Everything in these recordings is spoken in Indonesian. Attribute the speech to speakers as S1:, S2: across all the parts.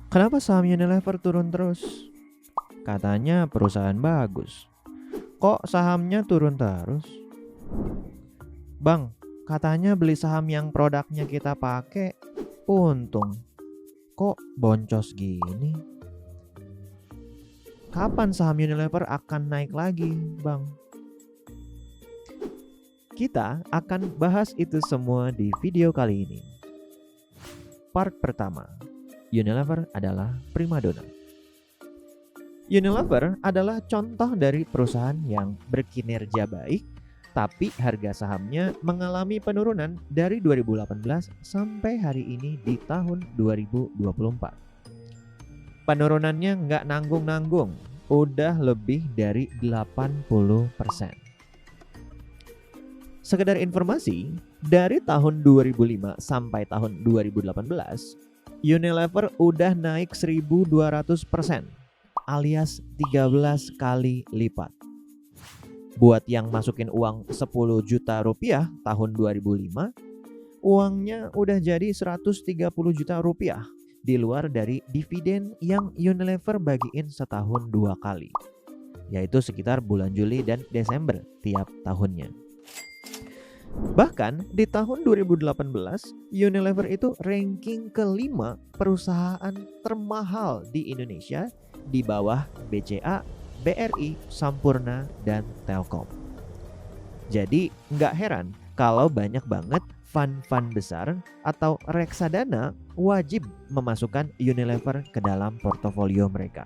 S1: Kenapa saham Unilever turun terus? Katanya perusahaan bagus. Kok sahamnya turun terus? Bang, katanya beli saham yang produknya kita pakai untung. Kok boncos gini? Kapan saham Unilever akan naik lagi, Bang? Kita akan bahas itu semua di video kali ini. Part pertama, Unilever adalah primadona. Unilever adalah contoh dari perusahaan yang berkinerja baik, tapi harga sahamnya mengalami penurunan dari 2018 sampai hari ini di tahun 2024. Penurunannya nggak nanggung-nanggung, udah lebih dari 80%. Sekedar informasi, dari tahun 2005 sampai tahun 2018, Unilever udah naik 1200%, alias 13 kali lipat. Buat yang masukin uang 10 juta rupiah tahun 2005, uangnya udah jadi 130 juta rupiah, di luar dari dividen yang Unilever bagiin setahun 2 kali, yaitu sekitar bulan Juli dan Desember tiap tahunnya. Bahkan di tahun 2018, Unilever itu ranking kelima perusahaan termahal di Indonesia di bawah BCA, BRI, Sampurna, dan Telkom. Jadi nggak heran kalau banyak banget fund-fund besar atau reksadana wajib memasukkan Unilever ke dalam portofolio mereka.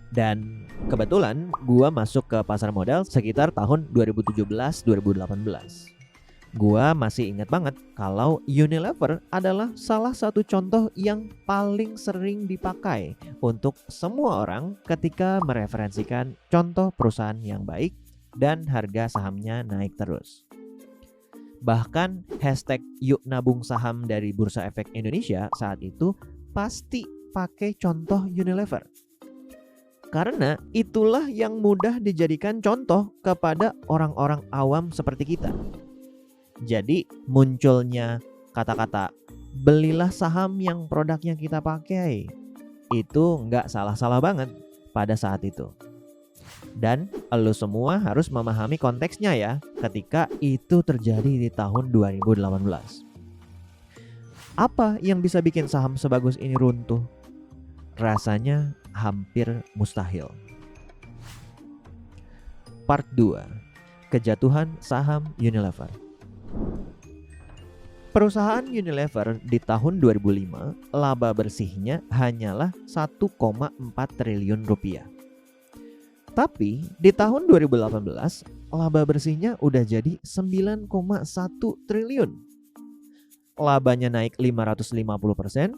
S1: Dan kebetulan gua masuk ke pasar modal sekitar tahun 2017-2018. Gua masih ingat banget kalau Unilever adalah salah satu contoh yang paling sering dipakai untuk semua orang ketika mereferensikan contoh perusahaan yang baik dan harga sahamnya naik terus. Bahkan hashtag yuk nabung saham dari Bursa Efek Indonesia saat itu pasti pakai contoh Unilever. Karena itulah yang mudah dijadikan contoh kepada orang-orang awam seperti kita. Jadi munculnya kata-kata belilah saham yang produknya kita pakai, itu nggak salah-salah banget pada saat itu. Dan lo semua harus memahami konteksnya ya ketika itu terjadi di tahun 2018. Apa yang bisa bikin saham sebagus ini runtuh? Rasanya hampir mustahil. Part 2, kejatuhan saham Unilever. Perusahaan Unilever di tahun 2005 laba bersihnya hanyalah 1,4 triliun rupiah. Tapi di tahun 2018 laba bersihnya udah jadi 9,1 triliun. Labanya naik 550%,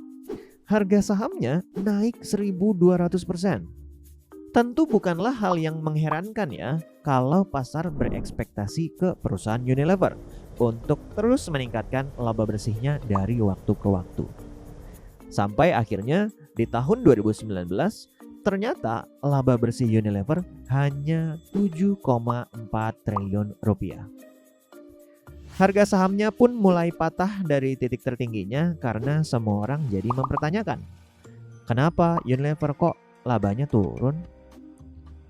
S1: harga sahamnya naik 1.200%. Tentu bukanlah hal yang mengherankan ya kalau pasar berekspektasi ke perusahaan Unilever untuk terus meningkatkan laba bersihnya dari waktu ke waktu. Sampai akhirnya di tahun 2019 ternyata laba bersih Unilever hanya 7,4 triliun rupiah. Harga sahamnya pun mulai patah dari titik tertingginya karena semua orang jadi mempertanyakan, kenapa Unilever kok labanya turun?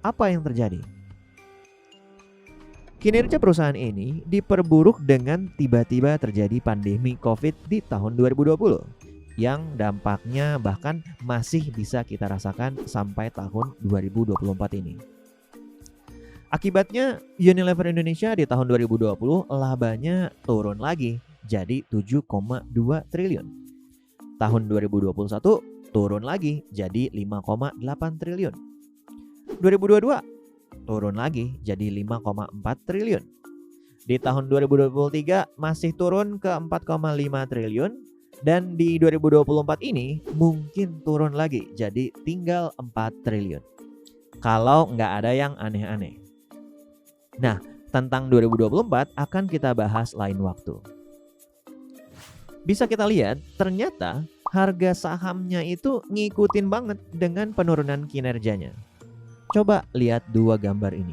S1: Apa yang terjadi? Kinerja perusahaan ini diperburuk dengan tiba-tiba terjadi pandemi COVID di tahun 2020 yang dampaknya bahkan masih bisa kita rasakan sampai tahun 2024 ini. Akibatnya Unilever Indonesia di tahun 2020 labanya turun lagi jadi 7,2 triliun. Tahun 2021 turun lagi jadi 5,8 triliun. 2022 turun lagi jadi 5,4 triliun. Di tahun 2023 masih turun ke 4,5 triliun. Dan di 2024 ini mungkin turun lagi jadi tinggal 4 triliun. Kalau nggak ada yang aneh-aneh. Nah, tentang 2024 akan kita bahas lain waktu. Bisa kita lihat ternyata harga sahamnya itu ngikutin banget dengan penurunan kinerjanya. Coba lihat dua gambar ini.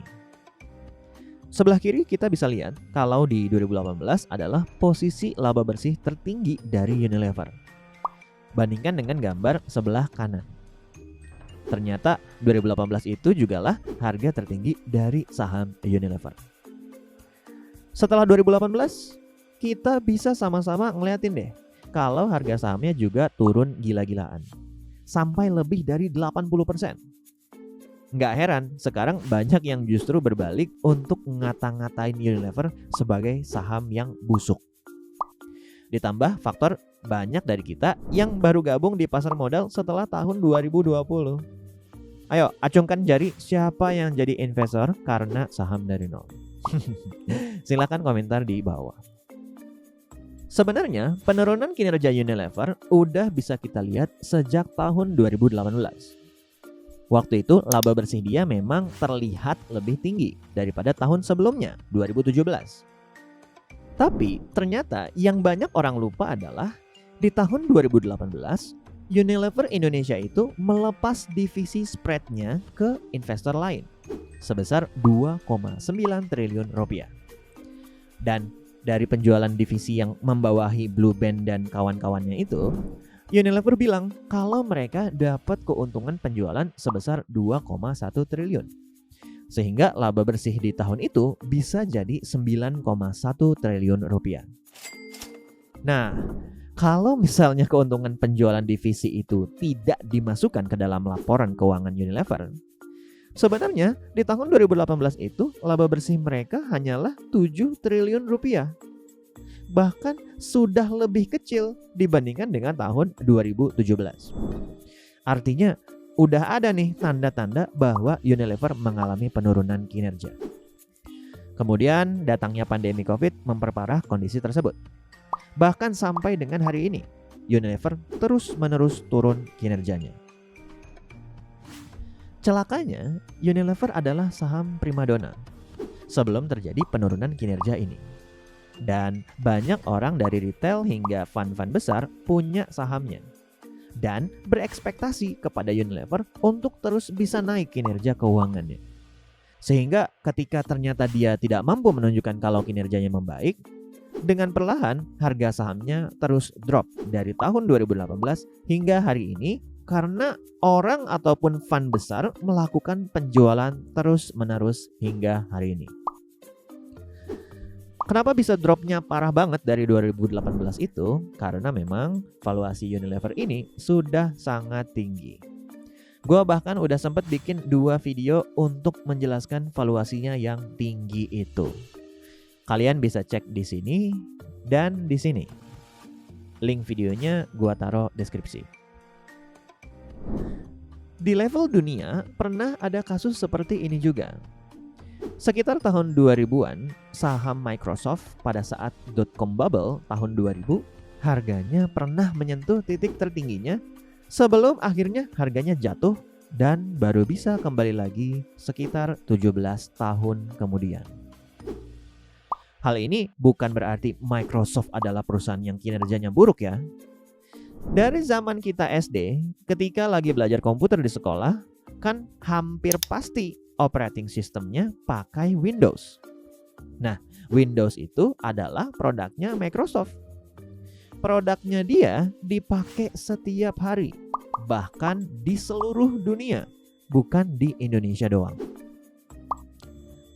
S1: Sebelah kiri kita bisa lihat kalau di 2018 adalah posisi laba bersih tertinggi dari Unilever. Bandingkan dengan gambar sebelah kanan. Ternyata 2018 itu jugalah harga tertinggi dari saham Unilever. Setelah 2018, kita bisa sama-sama ngeliatin deh kalau harga sahamnya juga turun gila-gilaan, sampai lebih dari 80%. Nggak heran sekarang banyak yang justru berbalik untuk ngata-ngatain Unilever sebagai saham yang busuk. Ditambah faktor banyak dari kita yang baru gabung di pasar modal setelah tahun 2020. Ayo acungkan jari siapa yang jadi investor karena saham dari nol. Silakan komentar di bawah. Sebenarnya penurunan kinerja Unilever udah bisa kita lihat sejak tahun 2018. Waktu itu laba bersih dia memang terlihat lebih tinggi daripada tahun sebelumnya, 2017. Tapi ternyata yang banyak orang lupa adalah di tahun 2018 Unilever Indonesia itu melepas divisi spreadnya ke investor lain sebesar 2,9 triliun rupiah. Dan dari penjualan divisi yang membawahi Blue Band dan kawan-kawannya itu, Unilever bilang kalau mereka dapat keuntungan penjualan sebesar 2,1 triliun. Sehingga laba bersih di tahun itu bisa jadi 9,1 triliun rupiah. Nah, kalau misalnya keuntungan penjualan divisi itu tidak dimasukkan ke dalam laporan keuangan Unilever, sebenarnya di tahun 2018 itu laba bersih mereka hanyalah 7 triliun rupiah. Bahkan sudah lebih kecil dibandingkan dengan tahun 2017. Artinya udah ada nih tanda-tanda bahwa Unilever mengalami penurunan kinerja. Kemudian datangnya pandemi COVID memperparah kondisi tersebut. Bahkan sampai dengan hari ini, Unilever terus-menerus turun kinerjanya. Celakanya, Unilever adalah saham primadona sebelum terjadi penurunan kinerja ini. Dan banyak orang dari retail hingga fund-fund besar punya sahamnya dan berekspektasi kepada Unilever untuk terus bisa naik kinerja keuangannya. Sehingga ketika ternyata dia tidak mampu menunjukkan kalau kinerjanya membaik, dengan perlahan harga sahamnya terus drop dari tahun 2018 hingga hari ini karena orang ataupun fund besar melakukan penjualan terus-menerus hingga hari ini. Kenapa bisa dropnya parah banget dari 2018 itu? Karena memang valuasi Unilever ini sudah sangat tinggi. Gua bahkan udah sempet bikin 2 video untuk menjelaskan valuasinya yang tinggi itu. Kalian bisa cek di sini dan di sini. Link videonya gua taruh deskripsi. Di level dunia pernah ada kasus seperti ini juga. Sekitar tahun 2000-an, saham Microsoft pada saat .com bubble tahun 2000 harganya pernah menyentuh titik tertingginya sebelum akhirnya harganya jatuh dan baru bisa kembali lagi sekitar 17 tahun kemudian. Hal ini bukan berarti Microsoft adalah perusahaan yang kinerjanya buruk ya. Dari zaman kita SD, ketika lagi belajar komputer di sekolah, kan hampir pasti operating systemnya pakai Windows. Nah, Windows itu adalah produknya Microsoft. Produknya dia dipakai setiap hari, bahkan di seluruh dunia, bukan di Indonesia doang.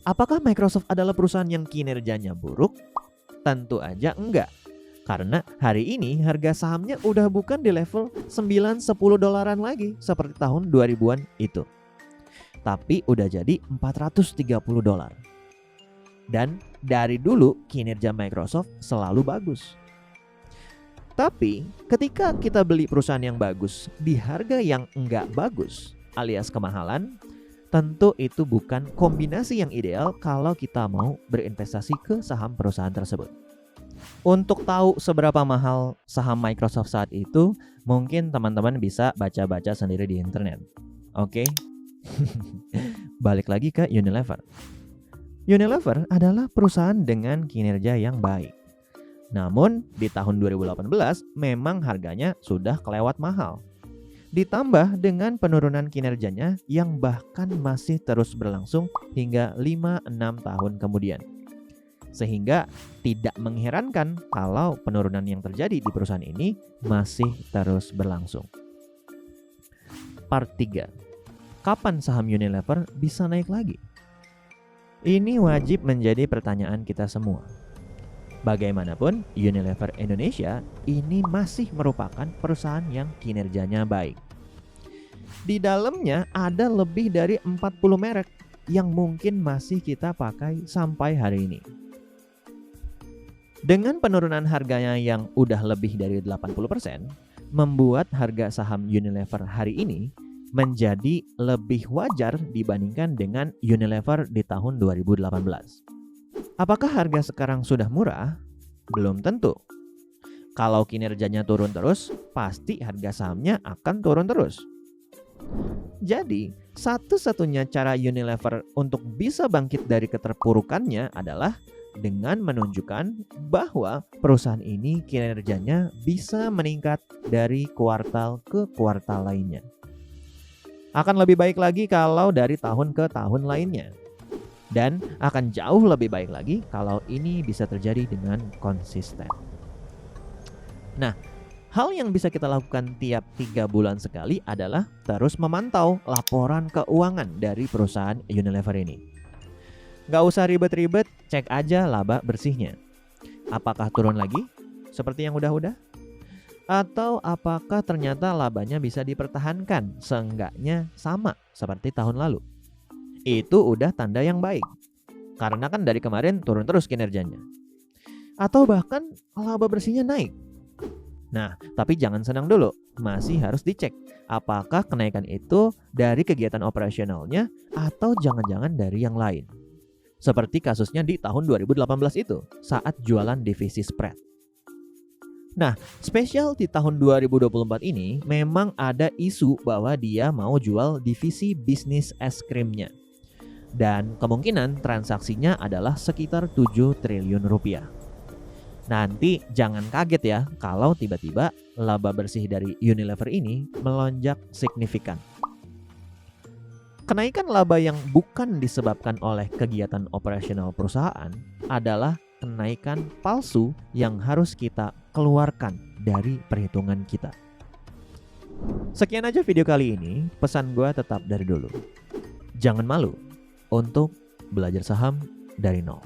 S1: Apakah Microsoft adalah perusahaan yang kinerjanya buruk? Tentu aja enggak. Karena hari ini harga sahamnya udah bukan di level 9-10 dolaran lagi seperti tahun 2000-an itu. Tapi udah jadi 430 dolar. Dan dari dulu kinerja Microsoft selalu bagus. Tapi ketika kita beli perusahaan yang bagus di harga yang enggak bagus alias kemahalan, tentu itu bukan kombinasi yang ideal kalau kita mau berinvestasi ke saham perusahaan tersebut. Untuk tahu seberapa mahal saham Microsoft saat itu, mungkin teman-teman bisa baca-baca sendiri di internet. Oke? Balik lagi ke Unilever. Unilever adalah perusahaan dengan kinerja yang baik. Namun di tahun 2018 memang harganya sudah kelewat mahal. Ditambah dengan penurunan kinerjanya yang bahkan masih terus berlangsung hingga 5-6 tahun kemudian. Sehingga tidak mengherankan kalau penurunan yang terjadi di perusahaan ini masih terus berlangsung. Part 3. Kapan saham Unilever bisa naik lagi? Ini wajib menjadi pertanyaan kita semua. Bagaimanapun, Unilever Indonesia ini masih merupakan perusahaan yang kinerjanya baik. Di dalamnya ada lebih dari 40 merek yang mungkin masih kita pakai sampai hari ini. Dengan penurunan harganya yang udah lebih dari 80%, membuat harga saham Unilever hari ini menjadi lebih wajar dibandingkan dengan Unilever di tahun 2018. Apakah harga sekarang sudah murah? Belum tentu. Kalau kinerjanya turun terus, pasti harga sahamnya akan turun terus. Jadi, satu-satunya cara Unilever untuk bisa bangkit dari keterpurukannya adalah dengan menunjukkan bahwa perusahaan ini kinerjanya bisa meningkat dari kuartal ke kuartal lainnya. Akan lebih baik lagi kalau dari tahun ke tahun lainnya. Dan akan jauh lebih baik lagi kalau ini bisa terjadi dengan konsisten. Nah, hal yang bisa kita lakukan tiap 3 bulan sekali adalah terus memantau laporan keuangan dari perusahaan Unilever ini. Gak usah ribet-ribet, cek aja laba bersihnya. Apakah turun lagi seperti yang udah-udah? Atau apakah ternyata labanya bisa dipertahankan seenggaknya sama seperti tahun lalu? Itu udah tanda yang baik. Karena kan dari kemarin turun terus kinerjanya. Atau bahkan laba bersihnya naik. Nah, tapi jangan senang dulu. Masih harus dicek apakah kenaikan itu dari kegiatan operasionalnya atau jangan-jangan dari yang lain. Seperti kasusnya di tahun 2018 itu, saat jualan divisi spread. Nah, spesial di tahun 2024 ini memang ada isu bahwa dia mau jual divisi bisnis es krimnya. Dan kemungkinan transaksinya adalah sekitar 7 triliun rupiah. Nanti jangan kaget ya kalau tiba-tiba laba bersih dari Unilever ini melonjak signifikan. Kenaikan laba yang bukan disebabkan oleh kegiatan operasional perusahaan adalah kenaikan palsu yang harus kita keluarkan dari perhitungan kita. Sekian aja video kali ini. Pesan gue tetap dari dulu. Jangan malu untuk belajar saham dari nol.